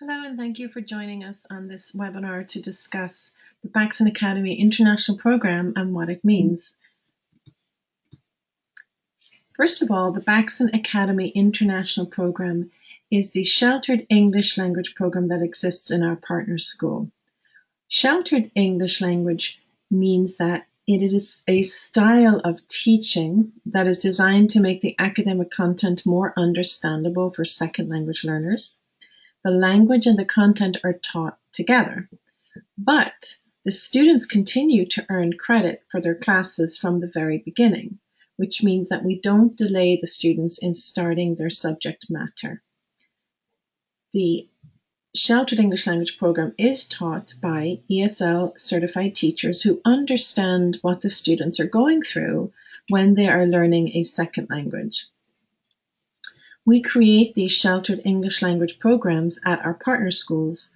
Hello, and thank you for joining us on this webinar to discuss the Baxen Academy International Program and what it means. First of all, the Baxen Academy International Program is the sheltered English language program that exists in our partner school. Sheltered English language means that it is a style of teaching that is designed to make the academic content more understandable for second language learners. The language and the content are taught together, but the students continue to earn credit for their classes from the very beginning, which means that we don't delay the students in starting their subject matter. The Sheltered English Language Program is taught by ESL certified teachers who understand what the students are going through when they are learning a second language. We create these sheltered English language programs at our partner schools,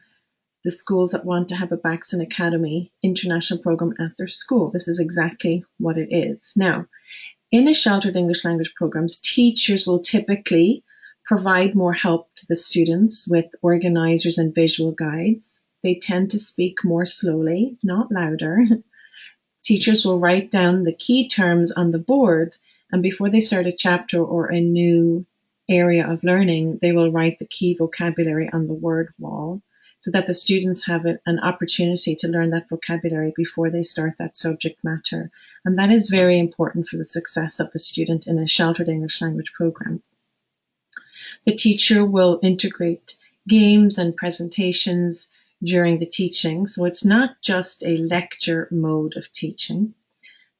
the schools that want to have a Baxen Academy international program at their school. This is exactly what it is. Now, in a sheltered English language programs, teachers will typically provide more help to the students with organizers and visual guides. They tend to speak more slowly, not louder. Teachers will write down the key terms on the board, and before they start a chapter or a new area of learning, they will write the key vocabulary on the word wall so that the students have an opportunity to learn that vocabulary before they start that subject matter. And that is very important for the success of the student in a sheltered English language program. The teacher will integrate games and presentations during the teaching, so it's not just a lecture mode of teaching.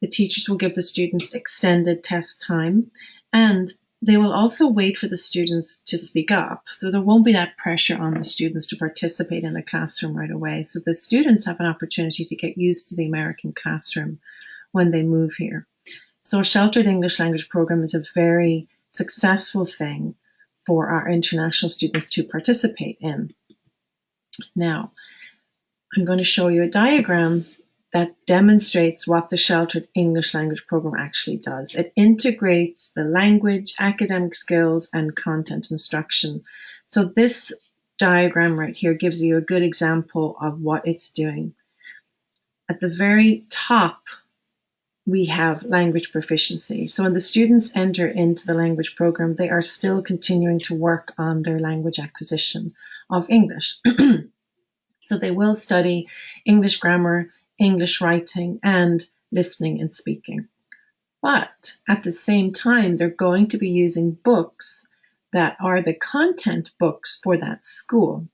The teachers will give the students extended test time, and they will also wait for the students to speak up. So there won't be that pressure on the students to participate in the classroom right away. So the students have an opportunity to get used to the American classroom when they move here. So a sheltered English language program is a very successful thing for our international students to participate in. Now, I'm going to show you a diagram that demonstrates what the sheltered English language program actually does. It integrates the language, academic skills, and content instruction. So this diagram right here gives you a good example of what it's doing. At the very top, we have language proficiency. So when the students enter into the language program, they are still continuing to work on their language acquisition of English. So they will study English grammar, English writing, and listening and speaking. But at the same time, they're going to be using books that are the content books for that school.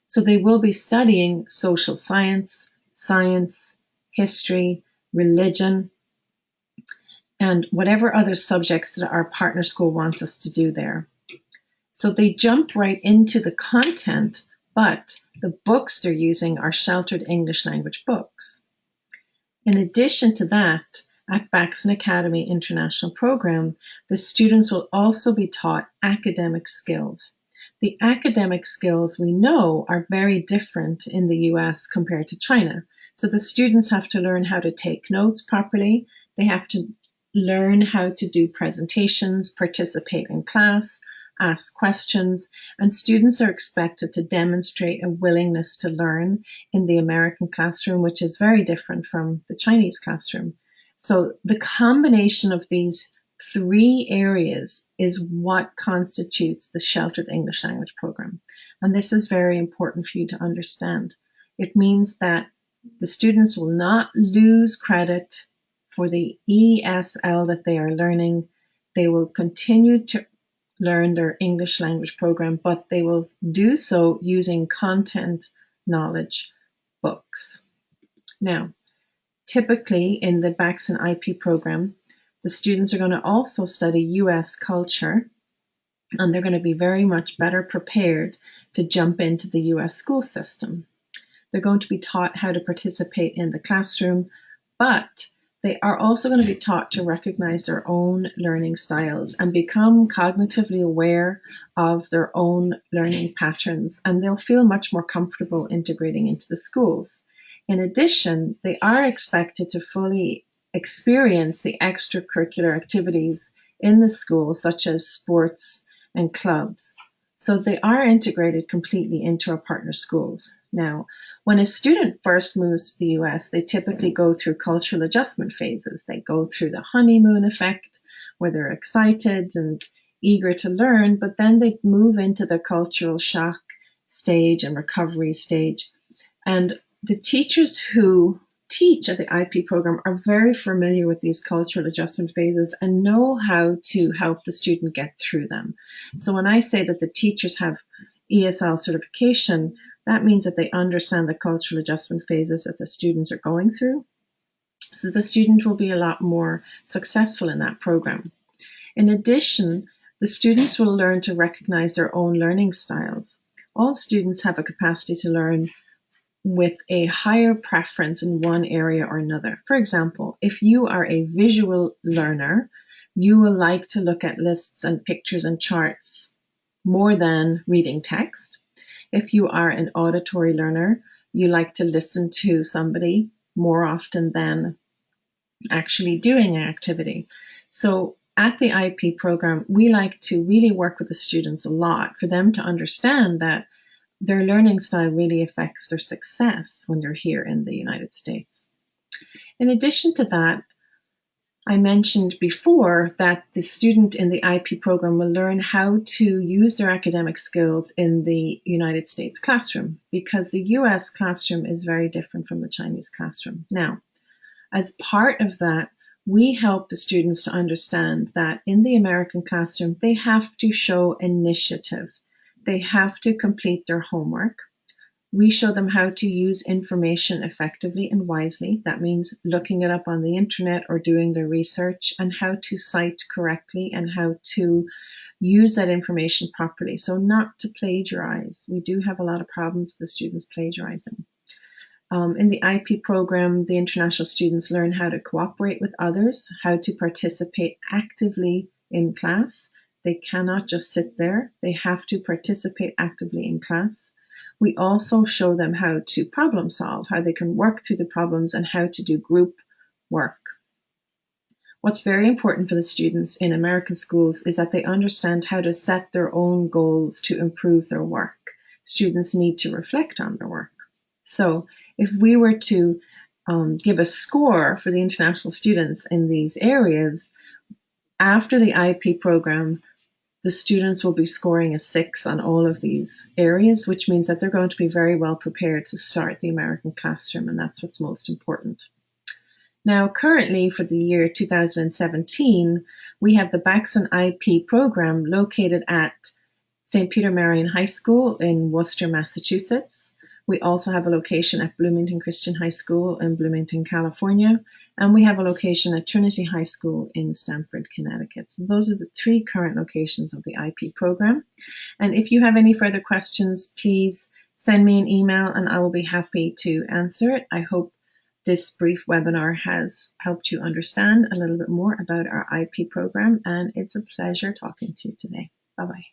So they will be studying social science, science, history, religion, and whatever other subjects that our partner school wants us to do there. So they jump right into the content, but the books they're using are sheltered English language books. In addition to that, at Baxen Academy International Program, the students will also be taught academic skills. The academic skills we know are very different in the US compared to China. So the students have to learn how to take notes properly. They have to learn how to do presentations, participate in class, ask questions, and students are expected to demonstrate a willingness to learn in the American classroom, which is very different from the Chinese classroom. So the combination of these three areas is what constitutes the sheltered English language program. And this is very important for you to understand. It means that the students will not lose credit for the ESL that they are learning. They will continue to learn their English language program, but they will do so using content knowledge books. Now, typically in the Baxen IP program, the students are going to also study US culture, and they're going to be very much better prepared to jump into the US school system. They're going to be taught how to participate in the classroom, but they are also going to be taught to recognize their own learning styles and become cognitively aware of their own learning patterns, and they'll feel much more comfortable integrating into the schools. In addition, they are expected to fully experience the extracurricular activities in the school, such as sports and clubs. So they are integrated completely into our partner schools. Now, when a student first moves to the US, they typically go through cultural adjustment phases. They go through the honeymoon effect, where they're excited and eager to learn, but then they move into the cultural shock stage and recovery stage. And the teachers who teach at the IP program are very familiar with these cultural adjustment phases and know how to help the student get through them. So when I say that the teachers have ESL certification, that means that they understand the cultural adjustment phases that the students are going through. So the student will be a lot more successful in that program. In addition, the students will learn to recognize their own learning styles. All students have a capacity to learn with a higher preference in one area or another. For example, if you are a visual learner, you will like to look at lists and pictures and charts more than reading text. If you are an auditory learner, you like to listen to somebody more often than actually doing an activity. So at the IP program, we like to really work with the students a lot for them to understand that their learning style really affects their success when they're here in the United States. In addition to that, I mentioned before that the student in the IP program will learn how to use their academic skills in the United States classroom, because the US classroom is very different from the Chinese classroom. Now, as part of that, we help the students to understand that in the American classroom, they have to show initiative. They have to complete their homework. We show them how to use information effectively and wisely. That means looking it up on the internet or doing their research, and how to cite correctly and how to use that information properly. So not to plagiarize. We do have a lot of problems with the students plagiarizing. In the IP program, the international students learn how to cooperate with others, how to participate actively in class. They cannot just sit there. They have to participate actively in class. We also show them how to problem solve, how they can work through the problems, and how to do group work. What's very important for the students in American schools is that they understand how to set their own goals to improve their work. Students need to reflect on their work. So if we were to give a score for the international students in these areas, after the IP program, the students will be scoring a 6 on all of these areas, which means that they're going to be very well prepared to start the American classroom, and that's what's most important. Now, currently for the year 2017, we have the Baxen IP program located at St. Peter Marian High School in Worcester, Massachusetts. We also have a location at Bloomington Christian High School in Bloomington, California, and we have a location at Trinity High School in Stamford, Connecticut. So those are the 3 current locations of the IP program. And if you have any further questions, please send me an email and I will be happy to answer it. I hope this brief webinar has helped you understand a little bit more about our IP program, and it's a pleasure talking to you today. Bye-bye.